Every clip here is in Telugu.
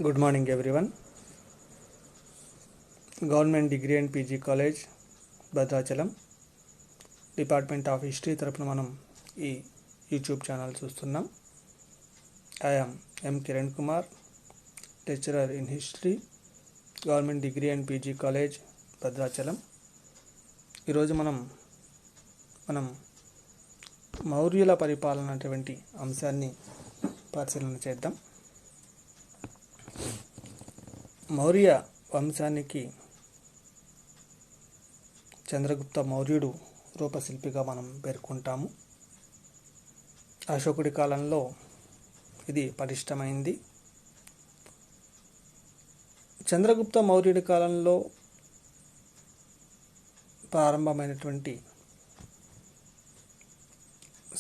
Good morning everyone. Government Degree and PG College, Bhadrachalam department of history తరపున మనం ఈ యూట్యూబ్ ఛానల్ చూస్తున్నాం. I am M Kiran Kumar, lecturer in history, government degree and PG college, Bhadrachalam. ఈరోజు మనం మౌర్యుల పరిపాలన అటువంటి అంశాన్ని పరిశీలన చేద్దాం. మౌర్య వంశానికి చంద్రగుప్త మౌర్యుడు రూపశిల్పిగా మనం పేర్కొంటాము. అశోకుడి కాలంలో ఇది పటిష్టమైంది. చంద్రగుప్త మౌర్యుడి కాలంలో ప్రారంభమైనటువంటి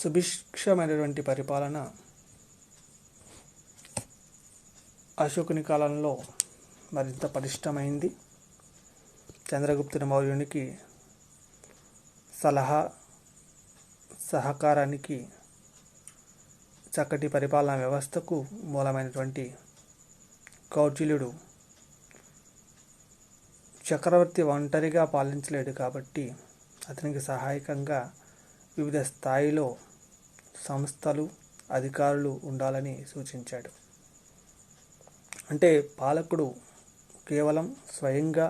సుభిక్షమైనటువంటి పరిపాలన అశోకుని కాలంలో మరింత పటిష్టమైంది. చంద్రగుప్తుని మౌర్యునికి సహకారానికి, చక్కటి పరిపాలనా వ్యవస్థకు మూలమైనటువంటి కౌటిల్యుడు చక్రవర్తి ఒంటరిగా పాలించలేడు కాబట్టి అతనికి సహాయకంగా వివిధ స్థాయిలో సంస్థలు, అధికారులు ఉండాలని సూచించాడు. అంటే పాలకుడు కేవలం స్వయంగా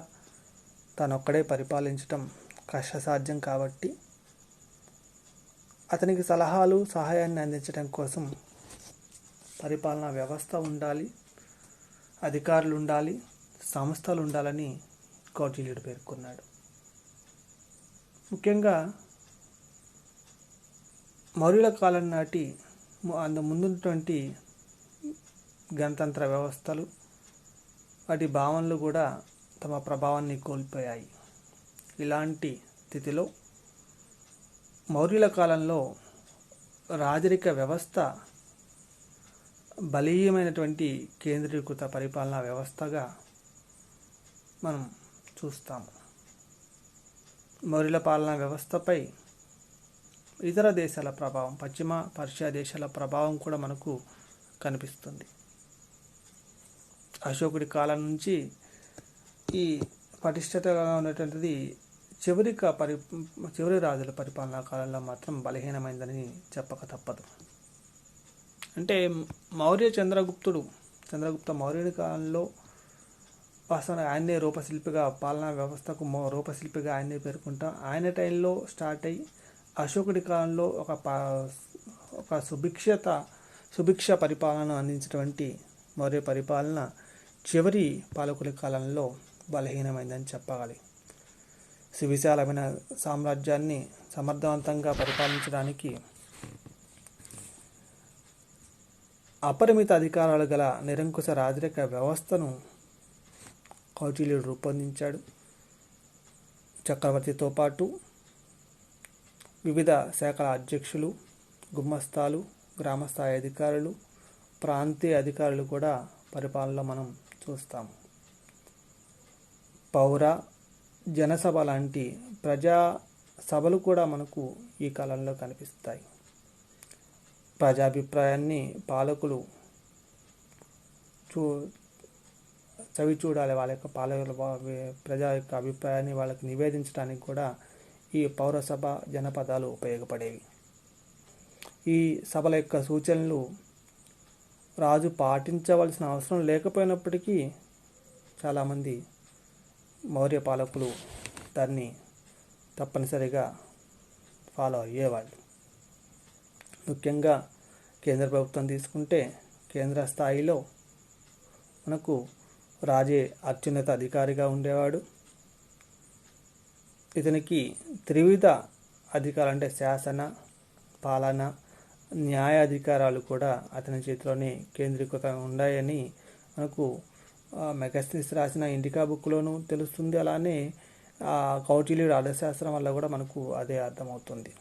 తనొక్కడే పరిపాలించటం కష్టసాధ్యం కాబట్టి అతనికి సలహాలు, సహాయాన్ని అందించడం కోసం పరిపాలనా వ్యవస్థ ఉండాలి, అధికారులు ఉండాలి, సంస్థలు ఉండాలని కౌటిల్యుడు పేర్కొన్నాడు. ముఖ్యంగా మౌర్యుల కాలం నాటి ముందున్నటువంటి గణతంత్ర వ్యవస్థలు, వాటి భావనలు కూడా తమ ప్రభావాన్ని కోల్పోయాయి. ఇలాంటి స్థితిలో మౌర్యుల కాలంలో రాజరిక వ్యవస్థ బలీయమైనటువంటి కేంద్రీకృత పరిపాలనా వ్యవస్థగా మనం చూస్తాము. మౌర్యుల పాలనా వ్యవస్థపై ఇతర దేశాల ప్రభావం, పశ్చిమ పర్షియా దేశాల ప్రభావం కూడా మనకు కనిపిస్తుంది. అశోకుడి కాలం నుంచి ఈ పటిష్టతగా ఉన్నటువంటిది చివరి రాజుల పరిపాలనా కాలంలో మాత్రం బలహీనమైందని చెప్పక తప్పదు. అంటే చంద్రగుప్త మౌర్యుడి కాలంలో వాస్తవానికి ఆయనే రూపశిల్పిగా, పాలనా వ్యవస్థకు రూపశిల్పిగా ఆయనే పేర్కొంటాం. ఆయన టైంలో స్టార్ట్ అయ్యి అశోకుడి కాలంలో ఒక సుభిక్ష పరిపాలన అందించినటువంటి మౌర్య పరిపాలన చివరి పాలకుల కాలంలో బలహీనమైందని చెప్పాలి. సువిశాలమైన సామ్రాజ్యాన్ని సమర్థవంతంగా పరిపాలించడానికి అపరిమిత అధికారాలు గల నిరంకుశ రాజరిక వ్యవస్థను కౌటిల్యుడు రూపొందించాడు. చక్రవర్తితో పాటు వివిధ శాఖల అధ్యక్షులు, గుమ్మస్తాలు, గ్రామస్థాయి అధికారులు, ప్రాంతీయ అధికారులు కూడా పరిపాలనలో మనం చూస్తాము. పౌర జనసభ లాంటి ప్రజా సభలు కూడా మనకు ఈ కాలంలో కనిపిస్తాయి. ప్రజాభిప్రాయాన్ని పాలకులు చవి చూడాలి. వాళ్ళ యొక్క ప్రజా యొక్క అభిప్రాయాన్ని వాళ్ళకి నివేదించడానికి కూడా ఈ పౌరసభ, జనపదాలు ఉపయోగపడేవి. ఈ సభల యొక్క సూచనలు రాజు పాటించవలసిన అవసరం లేకపోయినప్పటికీ చాలామంది మౌర్య పాలకులు దాన్ని తప్పనిసరిగా ఫాలో అయ్యేవాళ్ళు. ముఖ్యంగా కేంద్ర ప్రభుత్వం తీసుకుంటే కేంద్ర స్థాయిలో మనకు రాజే అత్యున్నత అధికారిగా ఉండేవాడు. ఇతనికి త్రివిధ అధికారాలు అంటే శాసన, పాలన, న్యాయ అధికారాలు కూడా అతని చేతిలోనే కేంద్రీకృతంగా ఉన్నాయని మనకు మెగస్థనీస్ రాసిన ఇండికా బుక్లోనూ తెలుస్తుంది. అలానే కౌటిల్యుడి అర్థశాస్త్రం వల్ల కూడా మనకు అదే అర్థమవుతుంది.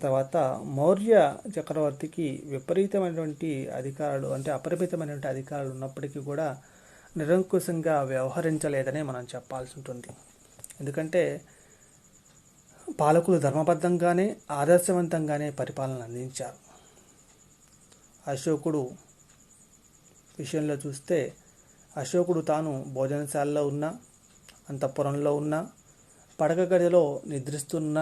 తర్వాత మౌర్య చక్రవర్తికి విపరీతమైనటువంటి అధికారాలు, అంటే అపరిమితమైనటువంటి అధికారాలు ఉన్నప్పటికీ కూడా నిరంకుశంగా వ్యవహరించలేదనే మనం చెప్పాల్సి ఉంటుంది. ఎందుకంటే పాలకులు ధర్మబద్ధంగానే, ఆదర్శవంతంగానే పరిపాలన అందించారు. అశోకుడు విషయంలో చూస్తే అశోకుడు తాను భోజనశాలలో ఉన్న, అంతఃపురంలో ఉన్న, పడక గదిలో నిద్రిస్తున్న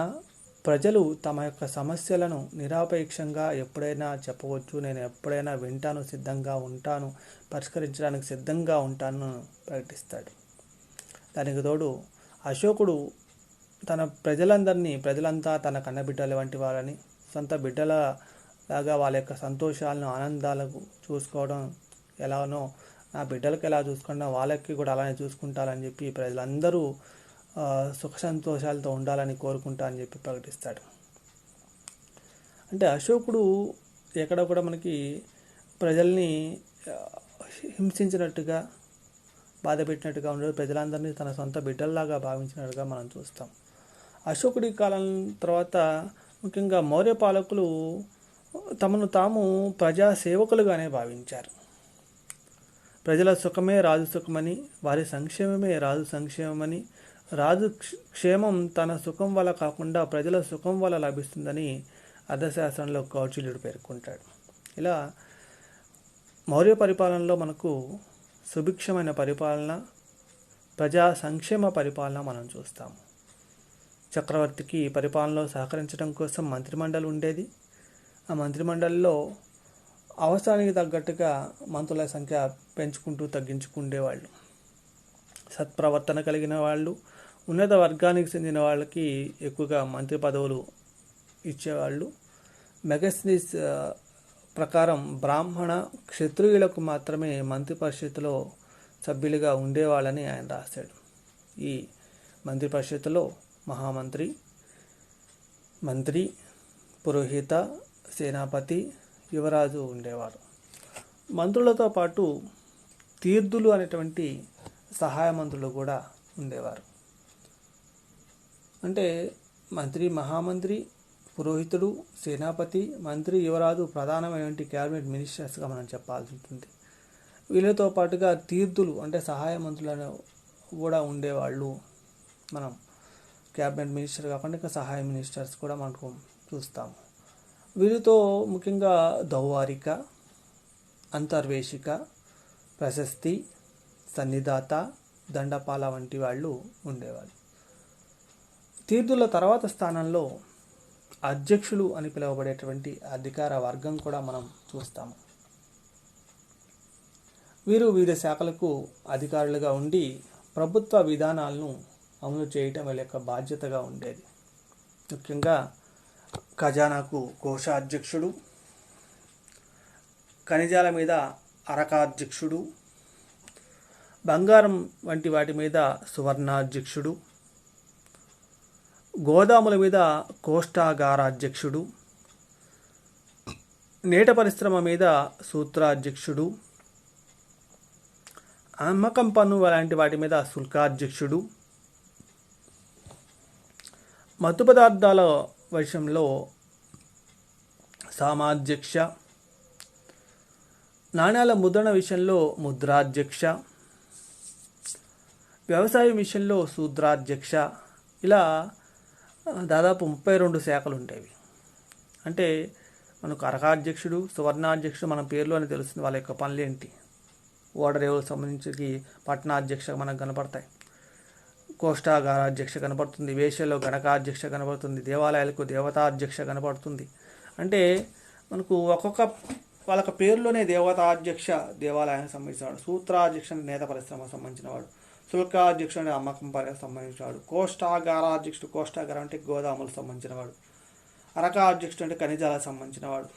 ప్రజలు తమ యొక్క సమస్యలను నిరాపేక్షంగా ఎప్పుడైనా చెప్పవచ్చు, నేను ఎప్పుడైనా వింటాను, సిద్ధంగా ఉంటాను, పరిష్కరించడానికి సిద్ధంగా ఉంటాను ప్రకటిస్తాడు. దానికి తోడు అశోకుడు తన ప్రజలంతా తన కన్నబిడ్డల వంటి వాళ్ళని, సొంత బిడ్డలలాగా వాళ్ళ యొక్క సంతోషాలను, ఆనందాలకు చూసుకోవడం ఎలానో నా బిడ్డలకు ఎలా చూసుకున్నా వాళ్ళకి కూడా అలానే చూసుకుంటారని చెప్పి ప్రజలందరూ సుఖ సంతోషాలతో ఉండాలని కోరుకుంటా అని చెప్పి ప్రకటిస్తాడు. అంటే అశోకుడు ఎక్కడ కూడా మనకి ప్రజల్ని హింసించినట్టుగా, బాధ పెట్టినట్టుగా ఉండదు, ప్రజలందరినీ తన సొంత బిడ్డల్లాగా భావించినట్టుగా మనం చూస్తాం. అశోకుడి కాలం తర్వాత ముఖ్యంగా మౌర్య పాలకులు తమను తాము ప్రజా సేవకులుగానే భావించారు. ప్రజల సుఖమే రాజు సుఖమని, వారి సంక్షేమమే రాజు సంక్షేమమని, రాజు క్షేమం తన సుఖం వల్ల కాకుండా ప్రజల సుఖం వల్ల లభిస్తుందని అర్థశాస్త్రంలో కౌటిల్యుడు పేర్కొంటాడు. ఇలా మౌర్య పరిపాలనలో మనకు సుభిక్షమైన పరిపాలన, ప్రజా సంక్షేమ పరిపాలన మనం చూస్తాము. చక్రవర్తికి పరిపాలనలో సహకరించడం కోసం మంత్రిమండలి ఉండేది. ఆ మంత్రిమండలిలో అవసరానికి తగ్గట్టుగా మంత్రుల సంఖ్య పెంచుకుంటూ తగ్గించుకుండేవాళ్ళు. సత్ప్రవర్తన కలిగిన వాళ్ళు, ఉన్నత వర్గానికి చెందిన వాళ్ళకి ఎక్కువగా మంత్రి పదవులు ఇచ్చేవాళ్ళు. మెగస్థనీస్ ప్రకారం బ్రాహ్మణ క్షత్రియులకు మాత్రమే మంత్రి పరిషత్తులో సభ్యులుగా ఉండేవాళ్ళని ఆయన రాశాడు. ఈ మంత్రి పరిషత్తులో మహామంత్రి, మంత్రి, పురోహిత, సేనాపతి, యువరాజు ఉండేవారు. మంత్రులతో పాటు తీర్థులు అనేటువంటి సహాయ మంత్రులు కూడా ఉండేవారు. అంటే మంత్రి, మహామంత్రి, పురోహితుడు, సేనాపతి, మంత్రి, యువరాజు ప్రధానమైనటువంటి క్యాబినెట్ మినిస్టర్స్గా మనం చెప్పాల్సి ఉంటుంది. వీళ్ళతో పాటుగా తీర్థులు అంటే సహాయ మంత్రులను కూడా ఉండేవాళ్ళు. మనం క్యాబినెట్ మినిస్టర్ కాకుండా ఇంకా సహాయ మినిస్టర్స్ కూడా మనకు చూస్తాము. వీరితో ముఖ్యంగా దౌవారిక, అంతర్వేశిక, ప్రశస్తి, సన్నిధాత, దండపాల వంటి వాళ్ళు ఉండేవాళ్ళు. తీర్థుల తర్వాత స్థానంలో అధ్యక్షులు అని పిలువబడేటువంటి అధికార వర్గం కూడా మనం చూస్తాము. వీరు వివిధ శాఖలకు అధికారులుగా ఉండి ప్రభుత్వ విధానాలను అమలు చేయటం వీళ్ళ యొక్క బాధ్యతగా ఉండేది. ముఖ్యంగా ఖజానాకు కోశాధ్యక్షుడు, ఖనిజాల మీద అరకాధ్యక్షుడు, బంగారం వంటి వాటి మీద సువర్ణాధ్యక్షుడు, గోదాముల మీద కోష్టాగారాధ్యక్షుడు, నేట పరిశ్రమ మీద సూత్రాధ్యక్షుడు, అమ్మకం పన్ను అలాంటి వాటి మీద శుల్కాధ్యక్షుడు, మత్తు పదార్థాల విషయంలో సామాధ్యక్ష, నాణ్యాల ముద్రణ విషయంలో ముద్రాధ్యక్ష, వ్యవసాయం విషయంలో శూద్రాధ్యక్ష, ఇలా దాదాపు 32 శాఖలు ఉండేవి. అంటే మనకు అరకాధ్యక్షుడు, సువర్ణాధ్యక్షుడు మన పేరులోనే తెలుస్తుంది వాళ్ళ యొక్క పనులేంటి. ఓడరేవులకు సంబంధించి పట్టణాధ్యక్ష మనకు కనపడతాయి, కోష్టాగారాధ్యక్ష కనపడుతుంది, వేశ్యలో గణకాధ్యక్ష కనపడుతుంది, దేవాలయాలకు దేవతాధ్యక్ష కనపడుతుంది. అంటే మనకు ఒక్కొక్క వాళ్ళకి పేరులోనే దేవతాధ్యక్ష దేవాలయానికి సంబంధించినవాడు, సూత్రాధ్యక్ష నేత పరిశ్రమకు సంబంధించినవాడు, శుల్కాధ్యక్షుడు అంటే అమ్మకం సంబంధించినవాడు, కోష్టాగారాధ్యక్షుడు కోష్టాగారం అంటే గోదాములకు సంబంధించినవాడు, అరకాధ్యక్షుడు అంటే ఖనిజాలకు సంబంధించినవాడు,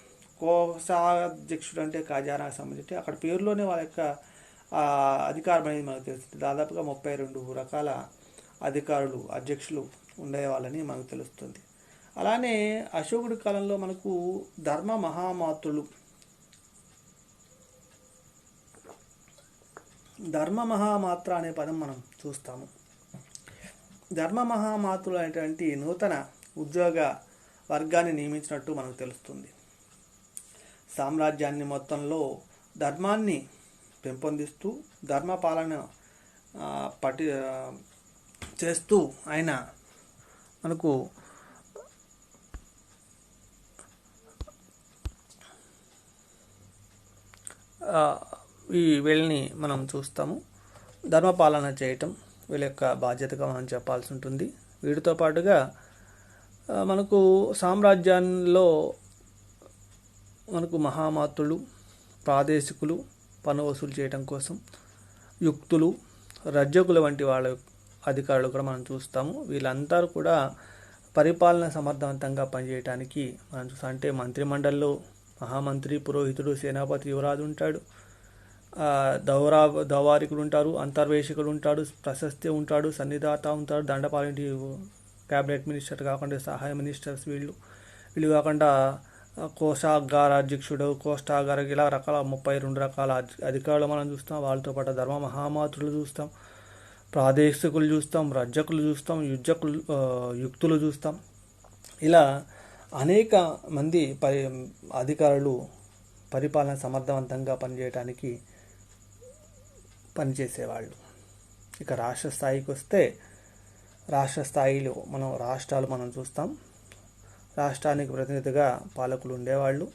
కోశాధ్యక్షుడు అంటే ఖజానాకు సంబంధించి అక్కడ పేరులోనే వాళ్ళ యొక్క అధికారం అనేది మనకు తెలుస్తుంది. దాదాపుగా 32 రకాల అధికారులు, అధ్యక్షులు ఉండేవాళ్ళని మనకు తెలుస్తుంది. అలానే అశోకుడి కాలంలో మనకు ధర్మ మహామాత్రులు, ధర్మ మహామాత్ర అనే పదం మనం చూస్తాము. ధర్మ మహామాత్రులు అనేటువంటి నూతన ఉద్యోగ వర్గాన్ని నియమించినట్టు మనకు తెలుస్తుంది. సామ్రాజ్యాన్ని మొత్తంలో ధర్మాన్ని పెంపొందిస్తూ ధర్మపాలన చేస్తూ ఆయన మనకు వీళ్ళని మనం చూస్తాము. ధర్మపాలన చేయటం వీళ్ళ యొక్క బాధ్యతగా మనం చెప్పాల్సి ఉంటుంది. వీటితో పాటుగా మనకు సామ్రాజ్యాల్లో మనకు మహామాతులు, ప్రాదేశికులు, పన్ను వసూలు చేయడం కోసం యుక్తులు, రజ్జకుల వంటి వాళ్ళ అధికారులు కూడా మనం చూస్తాము. వీళ్ళందరూ కూడా పరిపాలన సమర్థవంతంగా పనిచేయడానికి మనం చూస్తాం. అంటే మంత్రిమండలిలో మహామంత్రి, పురోహితుడు, సేనాపతి, యువరాజు ఉంటాడు, దౌవారికుడు ఉంటారు, అంతర్వేశకుడు ఉంటాడు, ప్రశస్తి ఉంటాడు, సన్నిధాత ఉంటాడు, దండపాలిటి క్యాబినెట్ మినిస్టర్ కాకుండా సహాయ మినిస్టర్స్ వీళ్ళు కాకుండా కోశాగార అధ్యక్షుడు, కోష్టాగార, ఇలా రకాల 32 రకాల అధికారులు మనం చూస్తాం. వాళ్ళతో పాటు ధర్మ మహామాతులు చూస్తాం, ప్రాదేశికులు చూస్తాం, రజ్జకులు చూస్తాం, యుక్తులు చూస్తాం. ఇలా అనేక మంది అధికారులు పరిపాలన సమర్థవంతంగా పనిచేయడానికి పనిచేసేవాళ్ళు. ఇక రాష్ట్ర స్థాయికి వస్తే రాష్ట్ర స్థాయిలో రాష్ట్రాలు మనం చూస్తాం. రాష్ట్రానికి ప్రతినిధిగా పాలకులు ఉండేవాళ్ళు.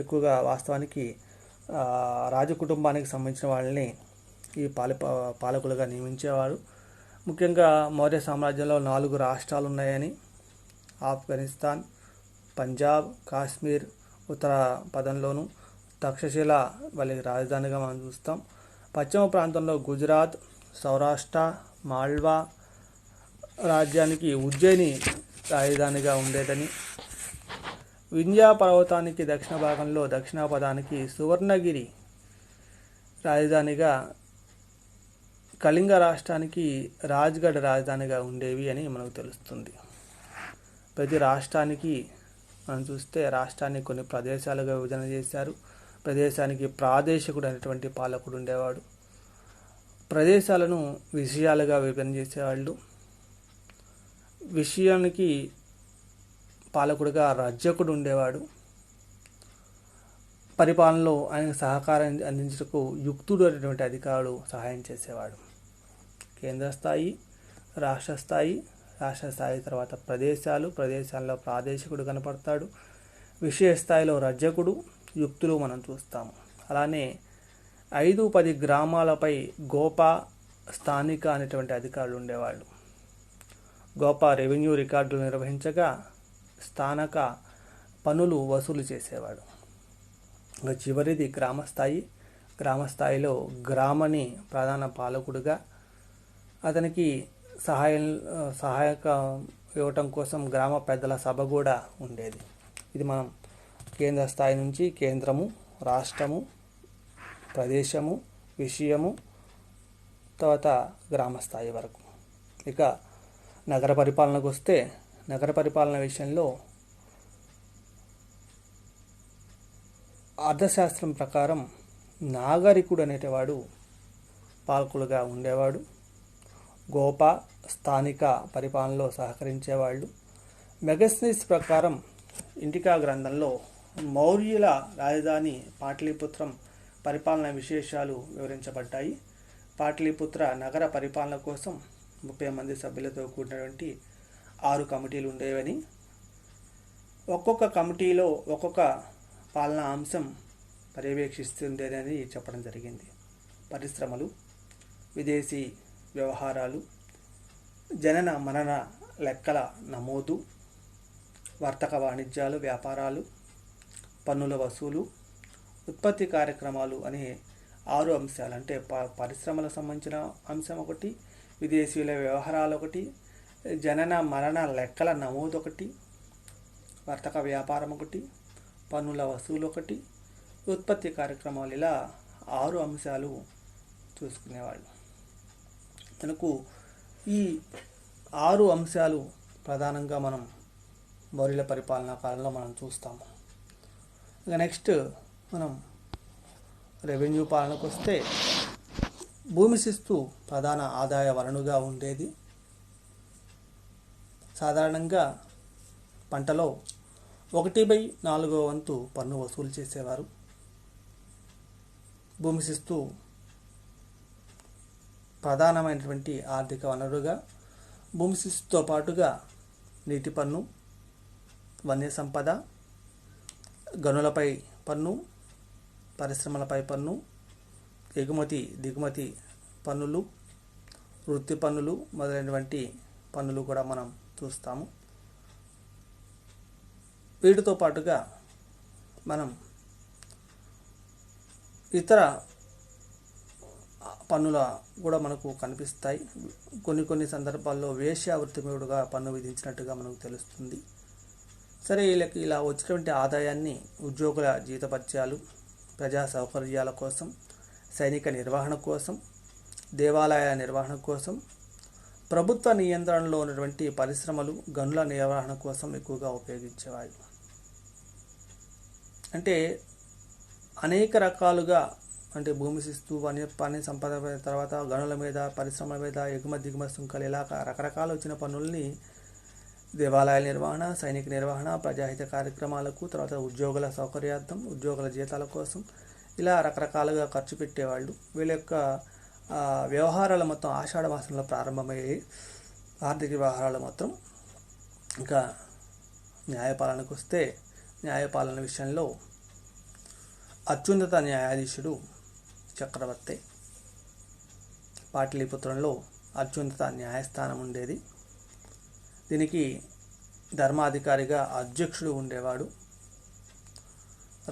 ఎక్కువగా వాస్తవానికి రాజకుటుంబానికి సంబంధించిన వాళ్ళని ఈ పాలకులుగా నియమించేవారు. ముఖ్యంగా మౌర్య సామ్రాజ్యంలో 4 రాష్ట్రాలు ఉన్నాయని, ఆఫ్ఘనిస్తాన్, పంజాబ్, కాశ్మీర్ ఉత్తర పదంలోను, తక్షశిల వాళ్ళకి రాజధానిగా మనం చూస్తాం. పశ్చిమ ప్రాంతంలో గుజరాత్, సౌరాష్ట్ర, మాల్వా రాజ్యానికి ఉజ్జయిని రాజధానిగా ఉండేదని, వింధ్యా పర్వతానికి దక్షిణ భాగంలో దక్షిణాపదానికి సువర్ణగిరి రాజధానిగా, కళింగ రాష్ట్రానికి రాజ్గఢ్ రాజధానిగా ఉండేవి అని మనకు తెలుస్తుంది. ప్రతి రాష్ట్రానికి మనం చూస్తే రాష్ట్రాన్ని కొన్ని ప్రదేశాలుగా విభజన చేశారు. ప్రదేశానికి ప్రాదేశికుడు అనేటువంటి పాలకుడు ఉండేవాడు. ప్రదేశాలను విషయాలుగా విభజన చేసేవాళ్ళు. విషయానికి పాలకుడిగా రజ్జకుడు ఉండేవాడు. పరిపాలనలో ఆయన సహకారం అందించటకు యుక్తుడు అనేటువంటి అధికారులు సహాయం చేసేవాడు. కేంద్ర స్థాయి, రాష్ట్ర స్థాయి, రాష్ట్ర స్థాయి తర్వాత ప్రదేశాల్లో ప్రాదేశికుడు కనపడతాడు. విషయ స్థాయిలో రజ్జకుడు, యుక్తులు మనం చూస్తాము. అలానే 5-10 గ్రామాలపై గోపా, స్థానిక అనేటువంటి అధికారులు ఉండేవాళ్ళు. గోపా రెవెన్యూ రికార్డులు నిర్వహించగా, స్థానిక పన్నులు వసూలు చేసేవాడు. చివరిది గ్రామస్థాయి. గ్రామస్థాయిలో గ్రామని ప్రధాన పాలకుడుగా, అతనికి సహాయక ఇవ్వటం కోసం గ్రామ పెద్దల సభ కూడా ఉండేది. ఇది మనం కేంద్ర స్థాయి నుంచి కేంద్రము, రాష్ట్రము, ప్రదేశము, విషయము, తర్వాత గ్రామ స్థాయి వరకు. ఇక నగర పరిపాలనకు వస్తే నగర పరిపాలన విషయంలో అర్థశాస్త్రం ప్రకారం నాగరికుడు అనేటివాడు పాలకులుగా ఉండేవాడు. గోప స్థానిక పరిపాలనలో సహకరించేవాళ్ళు. మెగస్నీస్ ప్రకారం ఇండికా గ్రంథంలో మౌర్యుల రాజధాని పాటలీపుత్రం పరిపాలన విశేషాలు వివరించబడ్డాయి. పాటలీపుత్ర నగర పరిపాలన కోసం 30 మంది సభ్యులతో కూడినటువంటి 6 కమిటీలు ఉండేవని, ఒక్కొక్క కమిటీలో ఒక్కొక్క పాలనా అంశం పర్యవేక్షిస్తుండేదని చెప్పడం జరిగింది. పరిశ్రమలు, విదేశీ వ్యవహారాలు, జనన మరణ లెక్కల నమోదు, వర్తక వాణిజ్యాలు, వ్యాపారాలు, పన్నుల వసూలు, ఉత్పత్తి కార్యక్రమాలు అనే 6 అంశాలు. అంటే పరిశ్రమలకు సంబంధించిన అంశం ఒకటి, విదేశీయుల వ్యవహారాలు ఒకటి, జనన మరణ లెక్కల నమోదు ఒకటి, వర్తక వ్యాపారం ఒకటి, పన్నుల వసూలు ఒకటి, ఉత్పత్తి కార్యక్రమాలు, ఇలా 6 అంశాలు చూసుకునేవాళ్ళు. మనకు ఈ 6 అంశాలు ప్రధానంగా మనం మౌర్యుల పరిపాలనా కాలంలో మనం చూస్తాము. ఇక నెక్స్ట్ మనం రెవెన్యూ పాలనకు వస్తే భూమి శిస్తు ప్రధాన ఆదాయ వనరుగా ఉండేది. సాధారణంగా పంటలో 1/4 వంతు పన్ను వసూలు చేసేవారు. భూమి శిస్తు ప్రధానమైనటువంటి ఆర్థిక వనరుగా, భూమి శిస్తుతో పాటుగా నీటి పన్ను, వన్య సంపద, గనులపై పన్ను, పరిశ్రమలపై పన్ను, ఎగుమతి దిగుమతి పన్నులు, వృత్తి పన్నులు మొదలైనటువంటి పన్నులు కూడా మనం చూస్తాము. వీటితో పాటుగా మనం ఇతర పన్నుల కూడా మనకు కనిపిస్తాయి. కొన్ని సందర్భాల్లో వేశ్యావృత్తిగా పన్ను విధించినట్టుగా మనకు తెలుస్తుంది. సరే, వీళ్ళకి ఇలా వచ్చినటువంటి ఆదాయాన్ని ఉద్యోగుల జీతభత్యాలు, ప్రజా సౌకర్యాల కోసం, సైనిక నిర్వహణ కోసం, దేవాలయాల నిర్వహణ కోసం, ప్రభుత్వ నియంత్రణలో ఉన్నటువంటి పరిశ్రమలు, గనుల నిర్వహణ కోసం ఎక్కువగా ఉపయోగించేవాళ్ళు. అంటే అనేక రకాలుగా, అంటే భూమి శిస్తు, పని సంపద తర్వాత గనుల మీద, పరిశ్రమల మీద ఎగుమతి దిగుమతి సుంకాలు, ఇలా రకరకాల వచ్చిన పన్నుల్ని దేవాలయాల నిర్వహణ, సైనిక నిర్వహణ, ప్రజాహిత కార్యక్రమాలకు, తర్వాత ఉద్యోగుల సౌకర్యార్థం, ఉద్యోగుల జీతాల కోసం ఇలా రకరకాలుగా ఖర్చు పెట్టేవాళ్ళు. వీళ్ళ యొక్క వ్యవహారాలు మొత్తం ఆషాఢ మాసంలో ప్రారంభమయ్యాయి. ఆర్థిక వ్యవహారాలు మొత్తం. ఇంకా న్యాయపాలనకు వస్తే, న్యాయపాలన విషయంలో అత్యున్నత న్యాయాధీశుడు చక్రవర్తి. పాటలీపుత్రంలో అత్యున్నత న్యాయస్థానం ఉండేది. దీనికి ధర్మాధికారిగా అధ్యక్షుడు ఉండేవాడు.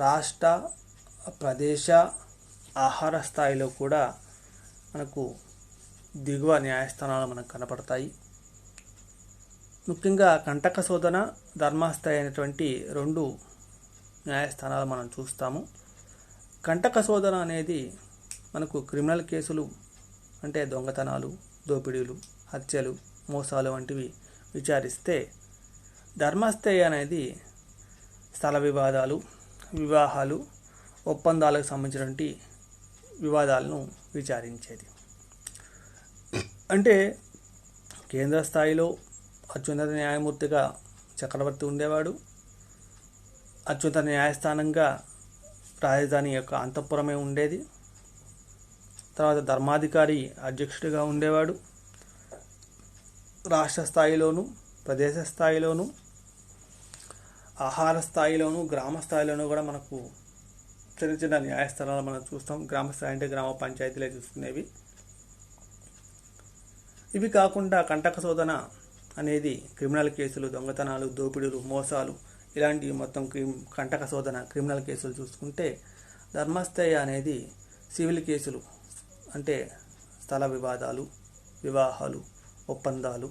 రాష్ట్ర, ప్రదేశ, ఆహార స్థాయిలో కూడా మనకు దిగువ న్యాయస్థానాలు మనకు కనపడతాయి. ముఖ్యంగా కంటక శోధన, ధర్మాస్థాయి అయినటువంటి 2 న్యాయస్థానాలు మనం చూస్తాము. కంటక శోధన అనేది మనకు క్రిమినల్ కేసులు, అంటే దొంగతనాలు, దోపిడీలు, హత్యలు, మోసాలు వంటివి విచారిస్తే, ధర్మాస్థాయి అనేది స్థల వివాదాలు, వివాహాలు, ఒప్పందాలకు సంబంధించినటువంటి వివాదాలను విచారించేది. అంటే కేంద్ర స్థాయిలో అత్యున్నత న్యాయమూర్తిగా చక్రవర్తి ఉండేవాడు. అత్యున్నత న్యాయస్థానంగా రాజధాని యొక్క అంతఃపురమే ఉండేది. తర్వాత ధర్మాధికారి అధ్యక్షుడిగా ఉండేవాడు. రాష్ట్ర స్థాయిలోను, ప్రదేశ స్థాయిలోను, ఆహార స్థాయిలోను, గ్రామ స్థాయిలోను కూడా మనకు చిన్న చిన్న న్యాయస్థానాలు మనం చూస్తాం. గ్రామ స్థాయి అంటే గ్రామ పంచాయతీలే చూసుకునేవి. ఇవి కాకుండా కంటక శోధన అనేది క్రిమినల్ కేసులు, దొంగతనాలు, దోపిడీలు, మోసాలు, ఇలాంటి మొత్తం కంటక శోధన క్రిమినల్ కేసులు చూసుకుంటే, ధర్మాస్థాయి అనేది సివిల్ కేసులు, అంటే స్థల వివాదాలు, వివాహాలు, ఒప్పందాలు,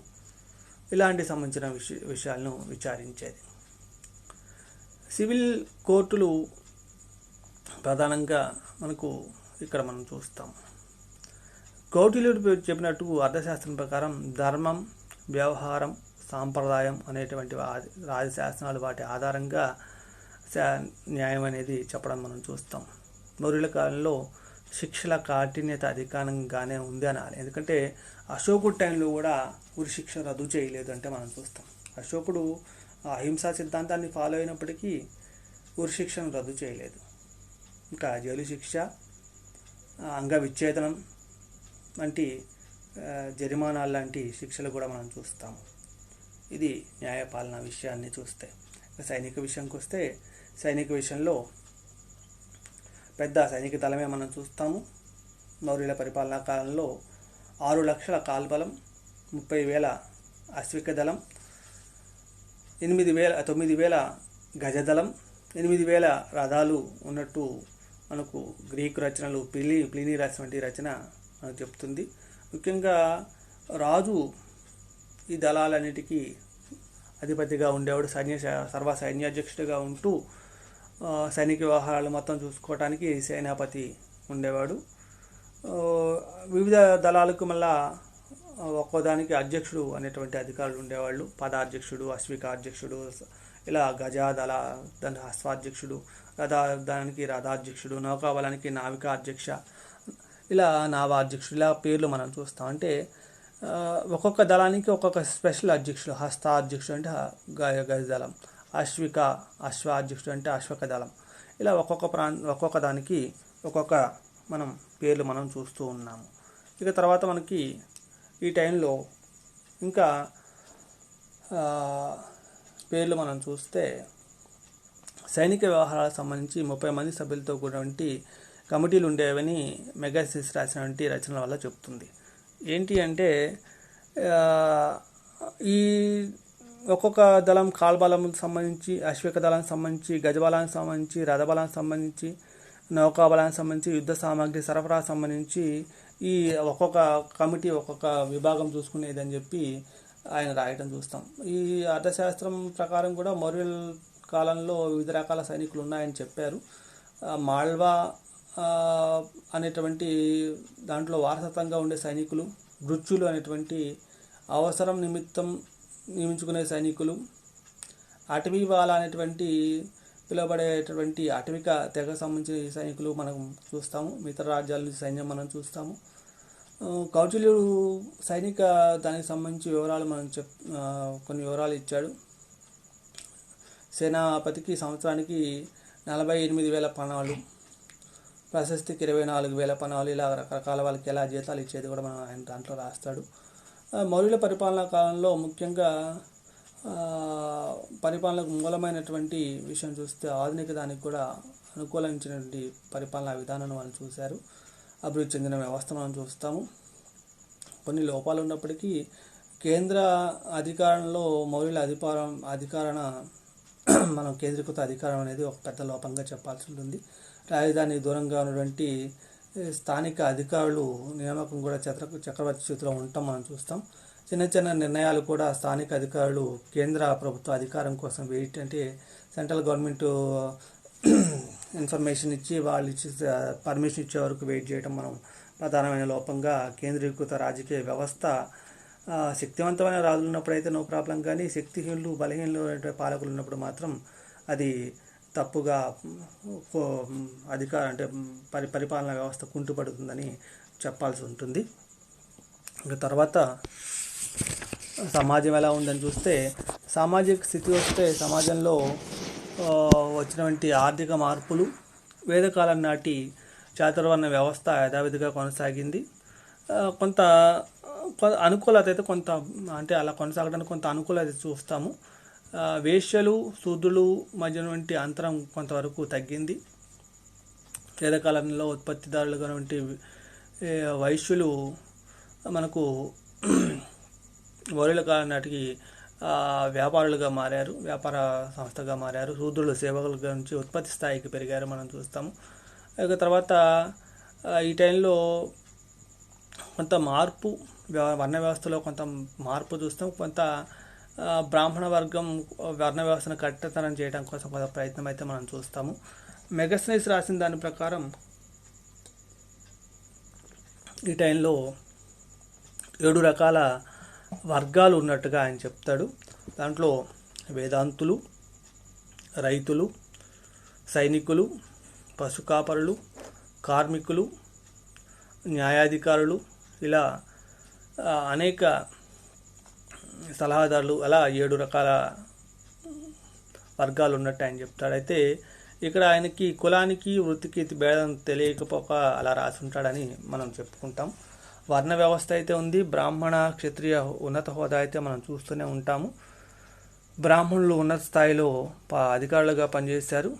ఇలాంటి సంబంధించిన విషయాలను విచారించేది. సివిల్ కోర్టులు ప్రధానంగా మనకు ఇక్కడ మనం చూస్తాం. కౌటిల్యుడు చెప్పినట్టు అర్థశాస్త్రం ప్రకారం ధర్మం, వ్యవహారం, సాంప్రదాయం అనేటువంటి రాజశాసనాలు, వాటి ఆధారంగా న్యాయం అనేది చెప్పడం మనం చూస్తాం. మౌర్యుల కాలంలో శిక్షల కాఠిన్యత అధికంగానే ఉంది అనాలి. ఎందుకంటే అశోకుడి టైంలో కూడా ఉరి శిక్ష రద్దు చేయలేదు అంటే మనం చూస్తాం. అశోకుడు అహింసా సిద్ధాంతాన్ని ఫాలో అయినప్పటికీ ఉరి శిక్షను రద్దు చేయలేదు. ఇంకా జైలు శిక్ష, అంగవిచ్ఛేదనం వంటి జరిమానాలు లాంటి శిక్షలు కూడా మనం చూస్తాము. ఇది న్యాయపాలన విషయాన్ని చూస్తే. సైనిక విషయానికి వస్తే, సైనిక విషయంలో పెద్ద సైనిక దళమే మనం చూస్తాము. మౌర్యుల పరిపాలనా కాలంలో 6 లక్షల కాల్బలం, 30,000 అశ్విక దళం, 9,000 గజదళం, 8,000 రథాలు ఉన్నట్టు మనకు గ్రీకు రచనలు, ప్లీనీ రాసినటువంటి రచన మనకు చెప్తుంది. ముఖ్యంగా రాజు ఈ దళాలన్నిటికీ అధిపతిగా ఉండేవాడు. సర్వ సైన్యాధ్యక్షుడిగా ఉంటూ సైనిక వ్యవహారాలు మొత్తం చూసుకోవడానికి సేనాపతి ఉండేవాడు. వివిధ దళాలకు మళ్ళా ఒక్కోదానికి అధ్యక్షుడు అనేటువంటి అధికారులు ఉండేవాళ్ళు. పదాధ్యక్షుడు, అశ్విక అధ్యక్షుడు, ఇలా గజాదళ దాని అశ్వాధ్యక్షుడు, దానికి రథాధ్యక్షుడు, నౌకాబలానికి నావికా అధ్యక్ష, ఇలా నావాధ్యక్షుడు, ఇలా పేర్లు మనం చూస్తాం. అంటే ఒక్కొక్క దళానికి ఒక్కొక్క స్పెషల్ అధ్యక్షుడు. హస్తాధ్యక్షుడు అంటే గజదళం, అశ్వాధ్యక్షుడు అంటే అశ్వక దళం, ఇలా ఒక్కొక్క దానికి ఒక్కొక్క మనం పేర్లు మనం చూస్తూ ఉన్నాము. ఇక తర్వాత మనకి ఈ టైంలో ఇంకా పేర్లు మనం చూస్తే, సైనిక వ్యవహారాలకు సంబంధించి 30 మంది సభ్యులతో కూడినటువంటి కమిటీలు ఉండేవని మెగాస్థనీస్ రాసినటువంటి రచనల వల్ల చెప్తుంది. ఏంటి అంటే ఈ ఒక్కొక్క దళం కాల్బలానికి సంబంధించి, అశ్విక దళానికి సంబంధించి, గజబలానికి సంబంధించి, రథబలానికి సంబంధించి, నౌకాబలానికి సంబంధించి, యుద్ధ సామాగ్రి సరఫరా సంబంధించి ఈ ఒక్కొక్క కమిటీ ఒక్కొక్క విభాగం చూసుకునేదని చెప్పి ఆయన రాయటం చూస్తాం. ఈ అర్థశాస్త్రం ప్రకారం కూడా మౌర్యుల కాలంలో వివిధ రకాల సైనికులు ఉన్నాయని చెప్పారు. మాల్వా అనేటువంటి దాంట్లో వారసత్వంగా ఉండే సైనికులు, మృత్యులు అనేటువంటి అవసరం నిమిత్తం నియమించుకునే సైనికులు, అటవీవాల అనేటువంటి పిలువబడేటువంటి అటవిక తెగకు సంబంధించిన సైనికులు మనం చూస్తాము. మిగతా రాజ్యాల నుంచి సైన్యం మనం చూస్తాము. కౌటిల్యుడు సైనిక దానికి సంబంధించి వివరాలు మనం కొన్ని వివరాలు ఇచ్చాడు. సేనాపతికి సంవత్సరానికి 48,000 పణాలు, ప్రశస్తికి 24,000 పణాలు, ఇలా రకరకాల వాళ్ళకి ఎలా జీతాలు ఇచ్చేది కూడా మనం ఆయన దాంట్లో రాస్తాడు. మౌర్యుల పరిపాలనా కాలంలో ముఖ్యంగా పరిపాలనకు మూలమైనటువంటి విషయం చూస్తే ఆధునిక దానికి కూడా అనుకూలించినటువంటి పరిపాలనా విధానాన్ని వాళ్ళు చూశారు. అభివృద్ధి చెందిన వ్యవస్థ మనం చూస్తాము. కొన్ని లోపాలు ఉన్నప్పటికీ కేంద్ర అధికారంలో మౌర్యుల అధికారణ మనం కేంద్రీకృత అధికారం అనేది ఒక పెద్ద లోపంగా చెప్పాల్సి ఉంటుంది. రాజధాని దూరంగా ఉన్నటువంటి స్థానిక అధికారులు నియామకం కూడా చక్రవర్తి చేతిలో ఉండటం మనం చూస్తాం. చిన్న చిన్న నిర్ణయాలు కూడా స్థానిక అధికారులు కేంద్ర ప్రభుత్వ అధికారం కోసం వెయిట్, అంటే సెంట్రల్ గవర్నమెంట్ ఇన్ఫర్మేషన్ ఇచ్చి వాళ్ళు ఇచ్చి పర్మిషన్ ఇచ్చే వరకు వెయిట్ చేయడం మనం ప్రధానమైన లోపంగా. కేంద్రీకృత రాజకీయ వ్యవస్థ శక్తివంతమైన రాజులు ఉన్నప్పుడు అయితే నో ప్రాబ్లం, కానీ శక్తిహీనులు బలహీనులు పాలకులు ఉన్నప్పుడు మాత్రం అది తప్పుగా అంటే పరిపాలనా వ్యవస్థ కుంటుపడుతుందని చెప్పాల్సి ఉంటుంది. ఇంకా తర్వాత సమాజం ఎలా ఉందని చూస్తే, సామాజిక స్థితి వస్తే సమాజంలో వచ్చినటువంటి ఆర్థిక మార్పులు, వేదకాలం నాటి చాతుర్వర్ణ వ్యవస్థ యథావిధిగా కొనసాగింది. కొంత అనుకూలత అయితే కొంత, అంటే అలా కొనసాగడానికి కొంత అనుకూలత చూస్తాము. వేశ్యలు శూద్రులు మధ్యటువంటి అంతరం కొంతవరకు తగ్గింది. వేదకాలంలో ఉత్పత్తిదారులుగా వంటి వైశ్యులు మనకు మౌర్యుల కాలం నాటికి వ్యాపారులుగా మారారు, వ్యాపార సంస్థగా మారారు. శూద్రులు సేవకులుగా నుంచి ఉత్పత్తి స్థాయికి పెరిగారు మనం చూస్తాము. ఇక తర్వాత ఈ టైంలో కొంత మార్పు, వర్ణ వ్యవస్థలో కొంత మార్పు చూస్తాం. కొంత బ్రాహ్మణ వర్గం వర్ణ వ్యవస్థను కట్టతనం చేయడం కోసం కొంత ప్రయత్నం అయితే మనం చూస్తాము. మెగాస్థనీస్ రాసిన దాని ప్రకారం ఈ టైంలో 7 రకాల వర్గాలు ఉన్నట్టుగా ఆయన చెప్తాడు. దాంట్లో వేదాంతులు, రైతులు, సైనికులు, పశుకాపరులు, కార్మికులు, న్యాయాధికారులు, ఇలా అనేక సలహాదారులు, అలా 7 రకాల వర్గాలు ఉన్నట్టు ఆయన చెప్తాడు. అయితే ఇక్కడ ఆయనకి కులానికి వృత్తికి భేదం తెలియకపోక అలా రాసి ఉంటాడని మనం చెప్పుకుంటాం. వర్ణ వ్యవస్థ అయితే ఉంది. బ్రాహ్మణ క్షత్రియ ఉన్నత హోదా అయితే మనం చూస్తూనే ఉంటాము. బ్రాహ్మణులు ఉన్నత స్థాయిలో అధికారులుగా పనిచేశారు.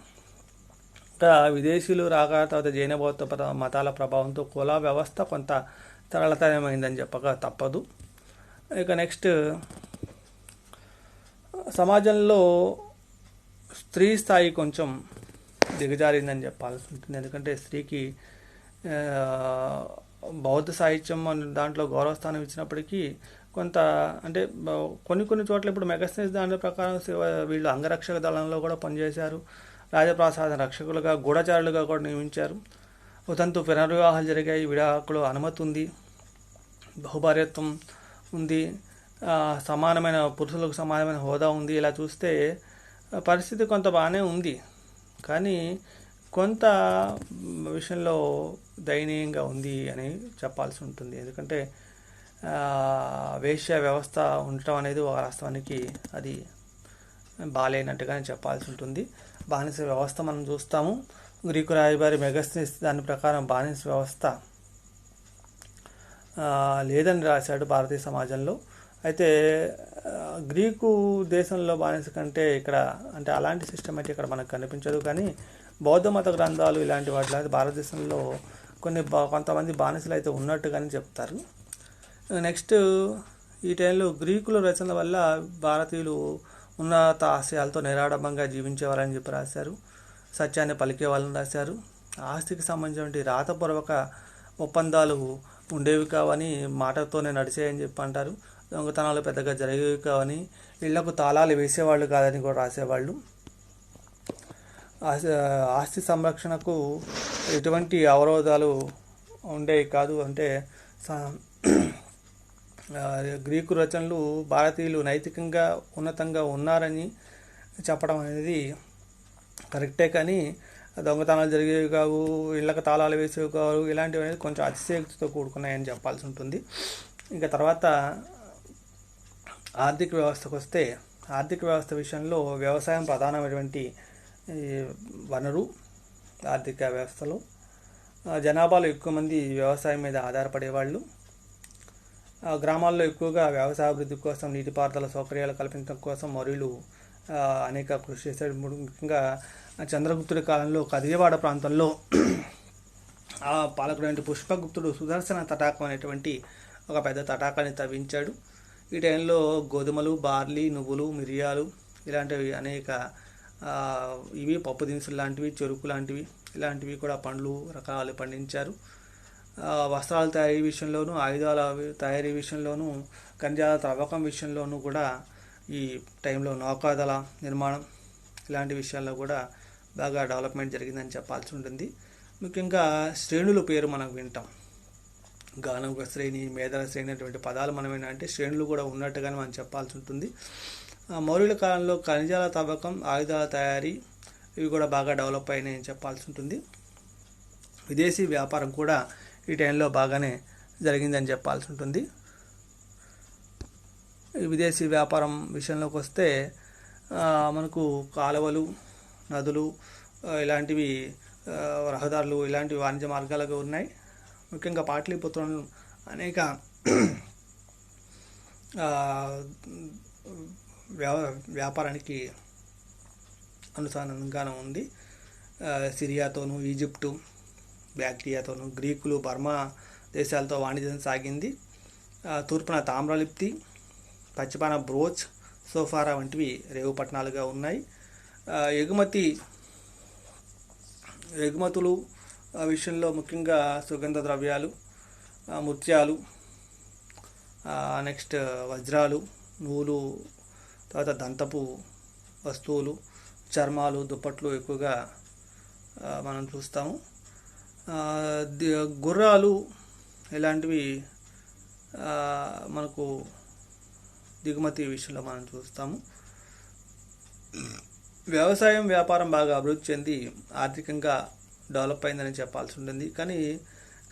ఇంకా విదేశీయులు రాక తర్వాత జైన బౌద్ధ మతాల ప్రభావంతో కుల వ్యవస్థ కొంత సరళతరమైందని చెప్పక తప్పదు. ఇక నెక్స్ట్, సమాజంలో స్త్రీ స్థాయి కొంచెం దిగజారిందని చెప్పాల్సి ఉంటుంది. ఎందుకంటే స్త్రీకి బౌద్ధ సాహిత్యం దాంట్లో గౌరవస్థానం ఇచ్చినప్పటికీ కొంత, అంటే కొన్ని చోట్ల ఇప్పుడు మెగాస్థనీస్ దాని ప్రకారం వీళ్ళు అంగరక్షక దళంలో కూడా పనిచేశారు. రాజప్రాసాద రక్షకులుగా, గూఢచారులుగా కూడా నియమించారు. ఉతంతు పునర్వివాహాలు జరిగాయి, విడాకులు అనుమతి ఉంది, బహుభార్యత్వం ఉంది, సమానమైన పురుషులకు సమానమైన హోదా ఉంది. ఇలా చూస్తే పరిస్థితి కొంత బాగానే ఉంది, కానీ కొంత విషయంలో దయనీయంగా ఉంది అని చెప్పాల్సి ఉంటుంది. ఎందుకంటే వేశ్య వ్యవస్థ ఉండటం అనేది వాస్తవానికి అది బాగాలేనట్టుగానే చెప్పాల్సి ఉంటుంది. బానిస వ్యవస్థ మనం చూస్తాము. గ్రీకు రాయబారి మెగాస్థనీస్ దాని ప్రకారం బానిస వ్యవస్థ లేదని రాశాడు భారతీయ సమాజంలో. అయితే గ్రీకు దేశంలో బానిస కంటే ఇక్కడ, అంటే అలాంటి సిస్టమ్ అయితే ఇక్కడ మనకు కనిపించదు. కానీ బౌద్ధ మత గ్రంథాలు ఇలాంటి వాటిలో భారతదేశంలో కొంతమంది బానిసలు అయితే ఉన్నట్టుగానే చెప్తారు. నెక్స్ట్ ఈ టైంలో గ్రీకుల రచనల వల్ల భారతీయులు ఉన్నత ఆశయాలతో నిరాడంబంగా జీవించేవారని చెప్పి రాశారు. సత్యాన్ని పలికే వాళ్ళని రాశారు. ఆస్తికి సంబంధించిన రాతపూర్వక ఒప్పందాలు ఉండేవి కావని, మాటతోనే నడిచేయని చెప్పి అంటారు. దొంగతనాలు పెద్దగా జరిగేవి కావని, ఇళ్లకు తాళాలు వేసేవాళ్ళు కాదని కూడా రాసేవాళ్ళు. ఆస్తి సంరక్షణకు ఎటువంటి అవరోధాలు ఉండేవి కాదు. అంటే గ్రీకు రచనలు భారతీయులు నైతికంగా ఉన్నతంగా ఉన్నారని చెప్పడం అనేది కరెక్టే, కానీ దొంగతనాలు జరిగేవి కావు, ఇళ్లకు తాళాలు వేసేవి కావు, ఇలాంటివి అనేది కొంచెం అతిశయోక్తితో కూడుకున్నాయని చెప్పాల్సి ఉంటుంది. ఇంకా తర్వాత ఆర్థిక వ్యవస్థకు వస్తే, ఆర్థిక వ్యవస్థ విషయంలో వ్యవసాయం ప్రధానమైనటువంటి వనరు. ఆర్థిక వ్యవస్థలో జనాభాలో ఎక్కువ మంది వ్యవసాయం మీద ఆధారపడేవాళ్ళు. గ్రామాల్లో ఎక్కువగా వ్యవసాయ అభివృద్ధి కోసం నీటిపారుదల సౌకర్యాలు కల్పించడం కోసం మౌర్యులు అనేక కృషి చేశాడు. ముఖ్యంగా చంద్రగుప్తుడి కాలంలో కదియవాడ ప్రాంతంలో పాలకుడైన పుష్పగుప్తుడు సుదర్శన తటాకం అనేటువంటి ఒక పెద్ద తటాకాన్ని తవ్వించాడు. ఈ టైంలో గోధుమలు, బార్లీ, నువ్వులు, మిరియాలు ఇలాంటివి అనేక పప్పు దినుసులు లాంటివి, చెరుకు లాంటివి ఇలాంటివి కూడా పండ్లు రకాలు పండించారు. వస్త్రాల తయారీ విషయంలోనూ, ఆయుధాల తయారీ విషయంలోనూ, ఖనిజాల త్రవ్వకం విషయంలోనూ కూడా ఈ టైంలో నౌకాదళ నిర్మాణం ఇలాంటి విషయాల్లో కూడా బాగా డెవలప్మెంట్ జరిగిందని చెప్పాల్సి ఉంటుంది. ముఖ్యంగా శ్రేణుల పేరు మనం వింటాం. గానవ శ్రేణి, మేధల శ్రేణి అటువంటి పదాలు మనం ఏంటంటే శ్రేణులు కూడా ఉన్నట్టుగానే మనం చెప్పాల్సి ఉంటుంది. మౌర్యుల కాలంలో ఖనిజాల తవ్వకం, ఆయుధాల తయారీ ఇవి కూడా బాగా డెవలప్ అయినాయని చెప్పాల్సి ఉంటుంది. విదేశీ వ్యాపారం కూడా ఈ టైంలో బాగానే జరిగిందని చెప్పాల్సి ఉంటుంది. విదేశీ వ్యాపారం విషయంలోకి వస్తే మనకు కాలువలు, నదులు ఇలాంటివి, రహదారులు ఇలాంటి వాణిజ్య మార్గాలుగా ఉన్నాయి. ముఖ్యంగా పాటలీపుత్రం అనేక వ్యాపారానికి అనుసంధానంగానే ఉంది. సిరియాతోనూ, ఈజిప్టు, బ్యాక్టీరియాతోనూ, గ్రీకులు, బర్మా దేశాలతో వాణిజ్యం సాగింది. తూర్పున తామ్రలిప్తి, పశ్చిమాన బ్రోచ్, సోఫారా వంటివి రేవు పట్టణాలుగా ఉన్నాయి. ఎగుమతులు విషయంలో ముఖ్యంగా సుగంధ ద్రవ్యాలు, ముత్యాలు, నెక్స్ట్ వజ్రాలు, నూలు, తర్వాత దంతపు వస్తువులు, చర్మాలు, దుప్పట్లు ఎక్కువగా మనం చూస్తాము. గుర్రాలు ఇలాంటివి మనకు దిగుమతి విషయంలో మనం చూస్తాము. వ్యవసాయం, వ్యాపారం బాగా అభివృద్ధి చెంది ఆర్థికంగా డెవలప్ అయిందని చెప్పాల్సి ఉంటుంది. కానీ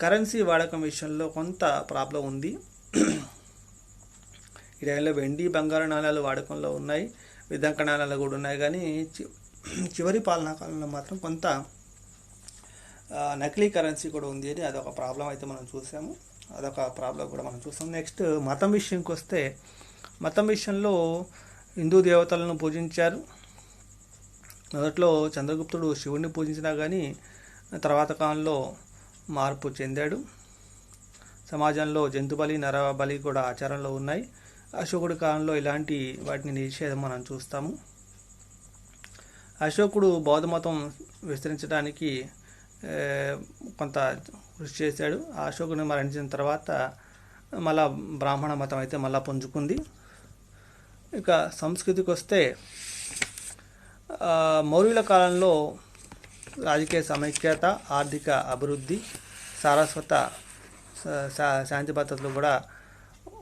కరెన్సీ వాడకం విషయంలో కొంత ప్రాబ్లం ఉంది. ఈ టైంలో వెండి, బంగారు నాణ్యాలు వాడకంలో ఉన్నాయి, విదంక నాణ్యాలు కూడా ఉన్నాయి. కానీ చివరి పాలనా కాలంలో మాత్రం కొంత నకిలీ కరెన్సీ కూడా ఉంది అని అదొక ప్రాబ్లం అయితే మనం చూసాము. నెక్స్ట్ మతం విషయంకి వస్తే, మతం విషయంలో హిందూ దేవతలను పూజించారు. మొదట్లో చంద్రగుప్తుడు శివుడిని పూజించినా కానీ తర్వాత కాలంలో మార్పు చెందాడు. సమాజంలో జంతుబలి, నరబలి కూడా ఆచారంలో ఉన్నాయి. అశోకుడి కాలంలో ఇలాంటి వాటిని నిషేధం మనం చూస్తాము. అశోకుడు బౌద్ధ మతం విస్తరించడానికి కొంత కృషి చేశాడు. అశోకుని మరణించిన తర్వాత మళ్ళా బ్రాహ్మణ మతం అయితే మళ్ళా పుంజుకుంది. ఇక సంస్కృతికి వస్తే, మౌర్యుల కాలంలో రాజకీయ సమైక్యత, ఆర్థిక అభివృద్ధి, సారస్వత శాంతి భద్రతలు కూడా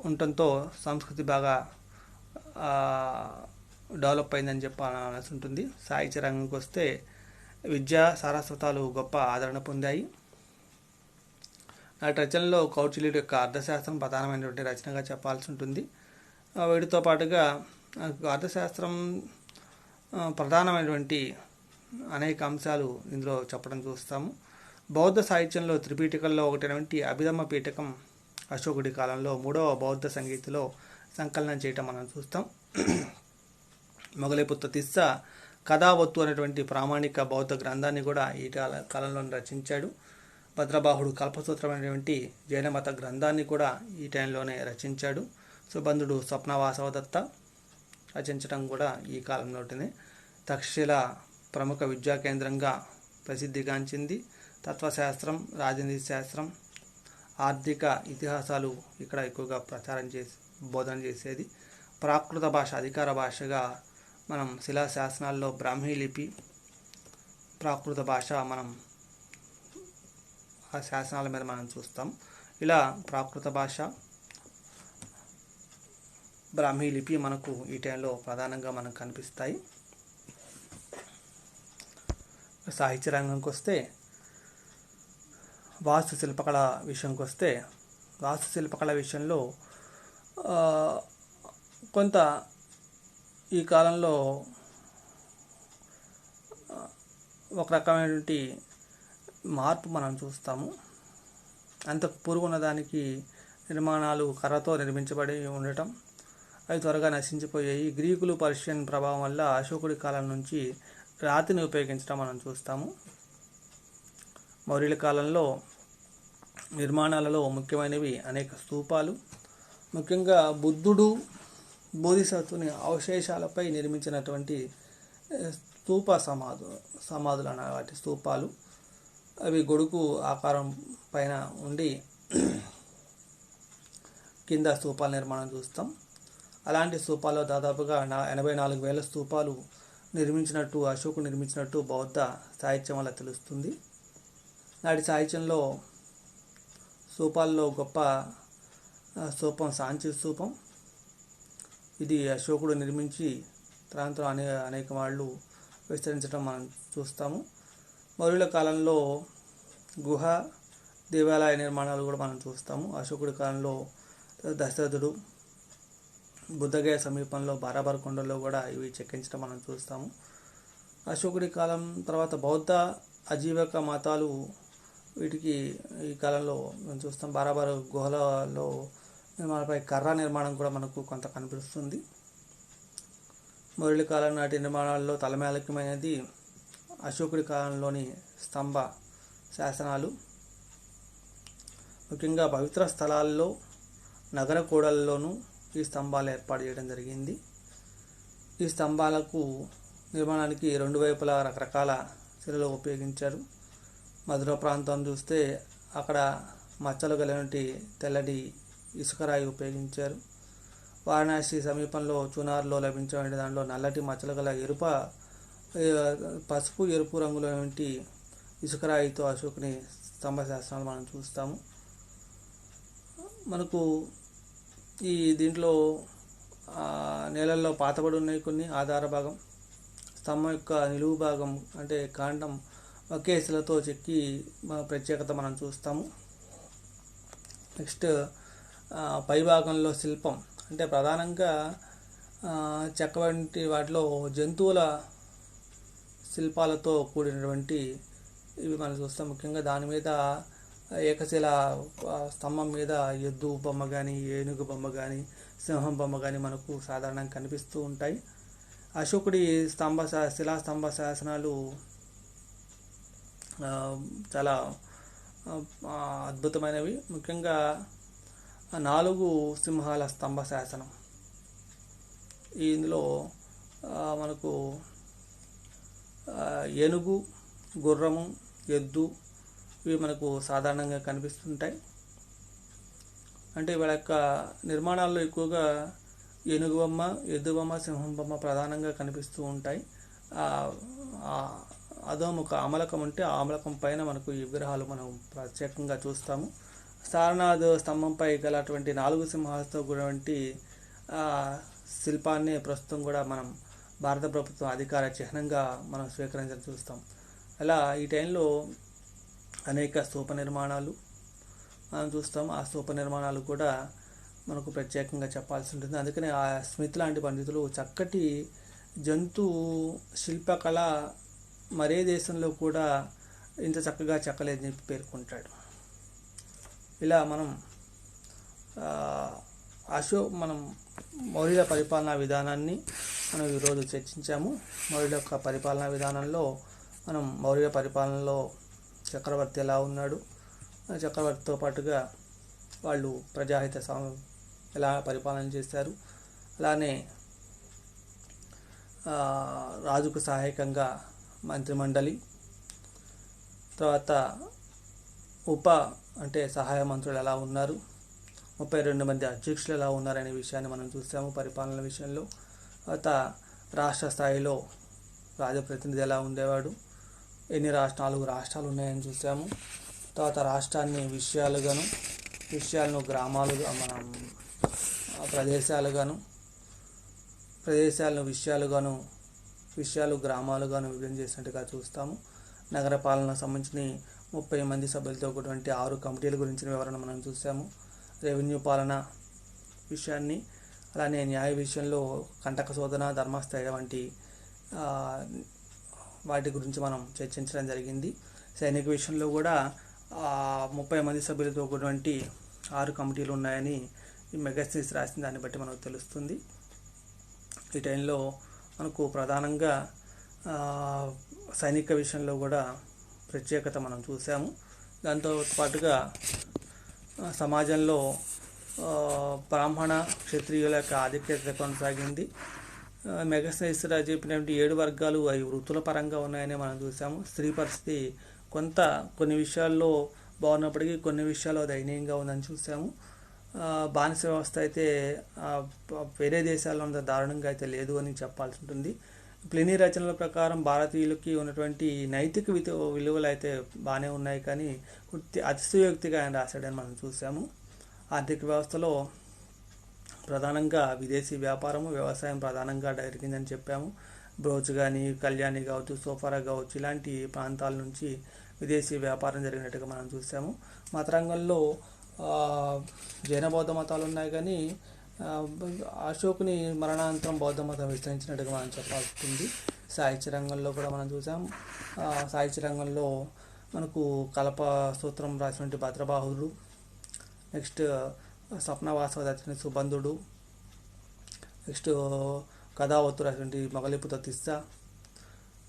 ఉండటంతో సంస్కృతి బాగా డెవలప్ అయిందని చెప్పాల్సి ఉంటుంది. సాహిత్య రంగంకి వస్తే విద్యా సారస్వతాలు గొప్ప ఆదరణ పొందాయి. నాటి రచనలో కౌటిల్యుడి యొక్క అర్థశాస్త్రం ప్రధానమైనటువంటి రచనగా చెప్పాల్సి ఉంటుంది. వీటితో పాటుగా అర్థశాస్త్రం ప్రధానమైనటువంటి అనేక అంశాలు ఇందులో చెప్పడం చూస్తాము. బౌద్ధ సాహిత్యంలో త్రిపీఠికల్లో ఒకటైనటువంటి అభిధమ్మ పీఠకం అశోకుడి కాలంలో 3వ బౌద్ధ సంగీతిలో సంకలనం చేయటం మనం చూస్తాం. మొగలిపుత్ర తిస్స కథావత్తు అనేటువంటి ప్రామాణిక బౌద్ధ గ్రంథాన్ని కూడా ఈ కాలంలో రచించాడు. భద్రబాహుడు కల్పసూత్రమైనటువంటి జైన మత గ్రంథాన్ని కూడా ఈ టైంలోనే రచించాడు. సుబంధుడు స్వప్నవాసవదత్త రచించడం కూడా ఈ కాలంలోనే. తక్షశిల ప్రముఖ విద్యా కేంద్రంగా ప్రసిద్ధిగాంచింది. తత్వశాస్త్రం, రాజనీతి శాస్త్రం, ఆర్థిక ఇతిహాసాలు ఇక్కడ ఎక్కువగా బోధన చేసేది. ప్రాకృత భాష అధికార భాషగా మనం శిలాశాసనాల్లో బ్రాహ్మీ లిపి, ప్రాకృత భాష మనం ఆ శాసనాల మీద మనం చూస్తాం. ఇలా ప్రాకృత భాష, బ్రాహ్మీ లిపి మనకు ఈ టైంలో ప్రధానంగా మనకు కనిపిస్తాయి. సాహిత్య రంగంకి వస్తే, వాస్తుశిల్పకళ విషయంకి వస్తే, వాస్తుశిల్పకళ విషయంలో కొంత ఈ కాలంలో ఒక రకమైనటువంటి మార్పు మనం చూస్తాము. అంతకు పూర్వం దానికి నిర్మాణాలు కర్రతో నిర్మించబడి ఉండటం, అవి త్వరగా నశించిపోయాయి. గ్రీకులు, పర్షియన్ ప్రభావం వల్ల అశోకుడి కాలం నుంచి రాతిని ఉపయోగించడం మనం చూస్తాము. మౌర్యుల కాలంలో నిర్మాణాలలో ముఖ్యమైనవి అనేక స్తూపాలు, ముఖ్యంగా బుద్ధుడు, బోధిసత్వుని అవశేషాలపై నిర్మించినటువంటి స్తూప సమాధులు అన్న వాటి స్తూపాలు. అవి గొడుగు ఆకారం పైన ఉండి కింద స్తూపాల నిర్మాణం చూస్తాం. అలాంటి స్తూపాల్లో దాదాపుగా 84,000 స్తూపాలు నిర్మించినట్టు, అశోకుడు నిర్మించినట్టు బౌద్ధ సాహిత్యం వల్ల తెలుస్తుంది. నాటి సాహిత్యంలో స్తూపాల్లో గొప్ప స్తూపం సాంచి స్తూపం. ఇది అశోకుడు నిర్మించి తరంతో అనేక వాళ్ళు విస్తరించడం మనం చూస్తాము. మౌర్యుల కాలంలో గుహ, దేవాలయ నిర్మాణాలు కూడా మనం చూస్తాము. అశోకుడి కాలంలో దశరథుడు, బుద్ధగయ సమీపంలో బారాబర్ కొండల్లో కూడా ఇవి చెక్కించడం మనం చూస్తాము. అశోకుడి కాలం తర్వాత బౌద్ధ అజీవక మతాలు వీటికి ఈ కాలంలో మనం చూస్తాం. బారాబర్ గుహలలో నిర్మాణంపై కర్ర నిర్మాణం కూడా మనకు కొంత కనిపిస్తుంది. మౌర్యుల కాలం నాటి నిర్మాణాల్లో తలమేలకమైనది అశోకుడి కాలంలోని స్తంభ శాసనాలు. ముఖ్యంగా పవిత్ర స్థలాల్లో, నగర కూడళ్లలోనూ ఈ స్తంభాలు ఏర్పాటు చేయడం జరిగింది. ఈ స్తంభాలకు నిర్మాణానికి రెండు వైపులా రకరకాల శిలలు ఉపయోగించారు. మధుర ప్రాంతం చూస్తే అక్కడ మచ్చలు కలిగినటువంటి తెల్లటి ఇసుకరాయి ఉపయోగించారు. వారణాసి సమీపంలో చూనార్లో లభించే దాంట్లో నల్లటి మచ్చలు గల పసుపు ఎరుపు రంగులో ఇసుకరాయితో అశోకుని స్తంభ శాసనాలు మనం చూస్తాము. మనకు ఈ దీంట్లో నేలల్లో పాతబడి ఉన్నాయి కొన్ని. ఆధార భాగం, స్తంభం యొక్క నిలువు భాగం అంటే కాండం ఒకే శిలతో చెక్కి ప్రత్యేకత మనం చూస్తాము. నెక్స్ట్ పై భాగంలో శిల్పం అంటే ప్రధానంగా చెక్కబడి వాటిలో జంతువుల శిల్పాలతో కూడినటువంటి ఇవి మనం చూస్తాం. ముఖ్యంగా దాని మీద ఏకశిల స్తంభం మీద ఎద్దు బొమ్మ కానీ, ఏనుగు బొమ్మ కానీ, సింహం బొమ్మ కానీ మనకు సాధారణంగా కనిపిస్తూ ఉంటాయి. అశోకుడి శిలాస్తంభ శాసనాలు చాలా అద్భుతమైనవి. ముఖ్యంగా 4 సింహాల స్తంభ శాసనం. ఇందులో మనకు ఏనుగు, గుర్రము, ఎద్దు ఇవి మనకు సాధారణంగా కనిపిస్తుంటాయి. అంటే వీళ్ళ యొక్క నిర్మాణాల్లో ఎక్కువగా ఏనుగు బొమ్మ, ఎద్దు బొమ్మ, సింహం బొమ్మ ప్రధానంగా కనిపిస్తూ ఉంటాయి. అదోముఖ ఆమలకం ఉంటే ఆ ఆమలకం పైన మనకు ఈ విగ్రహాలు మనం ప్రత్యేకంగా చూస్తాము. సారనాథ్ స్తంభంపై గలటువంటి 4 సింహాలతో కూడినటువంటి శిల్పాన్ని ప్రస్తుతం కూడా మనం భారత ప్రభుత్వం అధికార చిహ్నంగా మనం స్వీకరించడం చూస్తాం. అలా ఈ టైంలో అనేక స్తూప నిర్మాణాలు మనం చూస్తాం. ఆ స్తూప నిర్మాణాలు కూడా మనకు ప్రత్యేకంగా చెప్పాల్సి ఉంటుంది. అందుకని ఆ స్మిత్ లాంటి పండితులు చక్కటి జంతు శిల్పకళ మరే దేశంలో కూడా ఇంత చక్కగా చెక్కలేదని చెప్పి పేర్కొంటాడు. ఇలా మనం మనం మౌర్యుల పరిపాలనా విధానాన్ని మనం ఈరోజు చర్చించాము. మౌర్యుల యొక్క పరిపాలనా విధానంలో మనం మౌర్య పరిపాలనలో చక్రవర్తి ఎలా ఉన్నాడు, చక్రవర్తితో పాటుగా వాళ్ళు ప్రజాహిత ఎలా పరిపాలన చేశారు, అలానే రాజుకు సహాయకంగా మంత్రిమండలి, తర్వాత అంటే సహాయ మంత్రులు ఎలా ఉన్నారు, 32 మంది అధ్యక్షులు ఎలా ఉన్నారనే విషయాన్ని మనం చూసాము పరిపాలన విషయంలో. తర్వాత రాష్ట్ర స్థాయిలో రాజప్రతినిధి ఎలా ఉండేవాడు, ఎన్ని 4 రాష్ట్రాలు ఉన్నాయని చూసాము. తర్వాత రాష్ట్రాన్ని విషయాలను గ్రామాలుగా, మనం ప్రదేశాలను విషయాలు గ్రామాలుగాను విభజన చేసినట్టుగా చూస్తాము. నగర పాలన సంబంధించిన 30 మంది సభ్యులతో కూడినటువంటి 6 కమిటీల గురించిన వివరణ మనం చూసాము. రెవెన్యూ పాలన విషయాన్ని, అలానే న్యాయ విషయంలో కంటక శోధన, ధర్మస్థాయి వంటి వాటి గురించి మనం చర్చించడం జరిగింది. సైనిక విషయంలో కూడా 30 మంది సభ్యులతో కూడినటువంటి 6 కమిటీలు ఉన్నాయని ఈ మెగాసిస్ రాసిన దాన్ని బట్టి మనకు తెలుస్తుంది. ఈ టైంలో మనకు ప్రధానంగా సైనిక విషయంలో కూడా ప్రత్యేకత మనం చూసాము. దాంతో పాటుగా సమాజంలో బ్రాహ్మణ క్షత్రియుల యొక్క ఆధిక్యత కొనసాగింది. మెగాసిస్ చెప్పినటువంటి 7 వర్గాలు అవి వృత్తుల పరంగా ఉన్నాయని మనం చూసాము. స్త్రీ పరిస్థితి కొన్ని విషయాల్లో బాగున్నప్పటికీ కొన్ని విషయాల్లో దయనీయంగా ఉందని చూసాము. బానిస వ్యవస్థ అయితే వేరే దేశాల్లో అంత దారుణంగా అయితే లేదు అని చెప్పాల్సి ఉంటుంది. ప్లినీ రచనల ప్రకారం భారతీయులకి ఉన్నటువంటి నైతిక విలువలు అయితే బాగానే ఉన్నాయి, కానీ అతిశయోక్తిగా ఆయన రాశాడని మనం చూసాము. ఆర్థిక వ్యవస్థలో ప్రధానంగా విదేశీ వ్యాపారము, వ్యవసాయం ప్రధానంగా జరిగిందని చెప్పాము. బ్రోచ్ కానీ, కళ్యాణి కావచ్చు, సోఫారా కావచ్చు, ఇలాంటి ప్రాంతాల నుంచి విదేశీ వ్యాపారం జరిగినట్టుగా మనం చూసాము. మతరంగంలో జైన బౌద్ధ మతాలు ఉన్నాయి, కానీ అశోకుని మరణానంతరం బౌద్ధ మతం విస్తరించినట్టుగా మనం చెప్పాల్సింది. సాహిత్య రంగంలో కూడా మనం చూసాం. సాహిత్య రంగంలో మనకు కల్ప సూత్రం రాసినటువంటి భద్రబాహుడు, నెక్స్ట్ స్వప్నవాసవ దర్శన సుబంధుడు, నెక్స్ట్ కథావత్తు రాసినటువంటి మొగలిపుత తిస్స,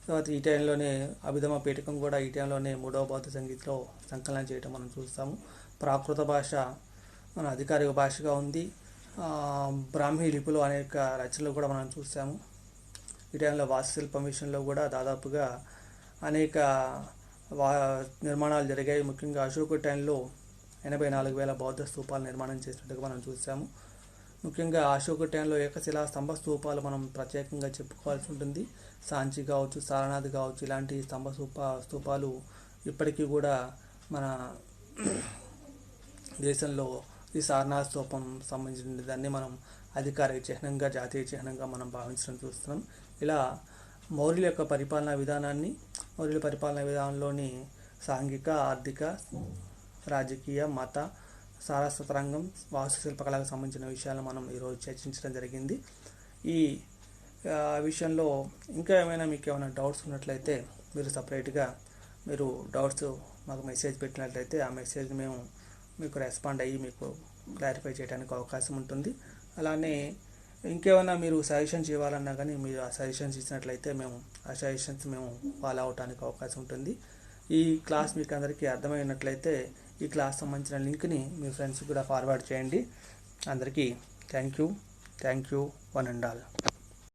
తర్వాత ఈ టైంలోనే అభిధమ పీఠకం కూడా ఈ టైంలోనే 3వ బౌద్ధ సంగీతంలో సంకలనం చేయడం మనం చూస్తాము. ప్రాకృత భాష మన అధికారిక భాషగా ఉంది. బ్రాహ్మీ లిపులు అనేక రచనలు కూడా మనం చూసాము. ఈ టైంలో వాస్తుశిల్పం విషయంలో కూడా దాదాపుగా అనేక నిర్మాణాలు జరిగాయి. ముఖ్యంగా అశోక టైంలో 84,000 బౌద్ధ స్తూపాలు నిర్మాణం చేసినట్టుగా మనం చూసాము. ముఖ్యంగా అశోక టైంలో ఏకశిలా స్తంభ స్తూపాలు మనం ప్రత్యేకంగా చెప్పుకోవాల్సి ఉంటుంది. సాంచి కావచ్చు, సారనాథ్ కావచ్చు, ఇలాంటి స్తంభ స్తూపాలు ఇప్పటికీ కూడా మన దేశంలో ఈ సారనాథ్ స్తూపం సంబంధించిన దాన్ని మనం అధికారిక చిహ్నంగా, జాతీయ చిహ్నంగా మనం భావించడం చూస్తున్నాం. ఇలా మౌర్యుల యొక్క పరిపాలనా విధానంలోని సాంఘిక, ఆర్థిక, రాజకీయ, మత, సారస్వత రంగం, వాస్తుశిల్పకళకు సంబంధించిన విషయాలను మనం ఈరోజు చర్చించడం జరిగింది. ఈ విషయంలో ఇంకా మీకు ఏమైనా డౌట్స్ ఉన్నట్లయితే మీరు సపరేట్గా డౌట్స్ మాకు మెసేజ్ పెట్టినట్లయితే ఆ మెసేజ్ని మేము మీకు రెస్పాండ్ అయ్యి మీకు క్లారిఫై చేయడానికి అవకాశం ఉంటుంది. అలానే ఇంకేమైనా మీరు సజెషన్స్ ఇవ్వాలన్నా కానీ మీరు ఆ సజెషన్స్ ఇచ్చినట్లయితే మేము ఆ సజెషన్స్ ఫాలో అవడానికి అవకాశం ఉంటుంది. ఈ క్లాస్ మీకు అందరికీ అర్థమైనట్లయితే ఈ క్లాస్ సంబంధించిన లింక్ని మీ ఫ్రెండ్స్కి కూడా ఫార్వర్డ్ చేయండి. అందరికీ thank you, one and all.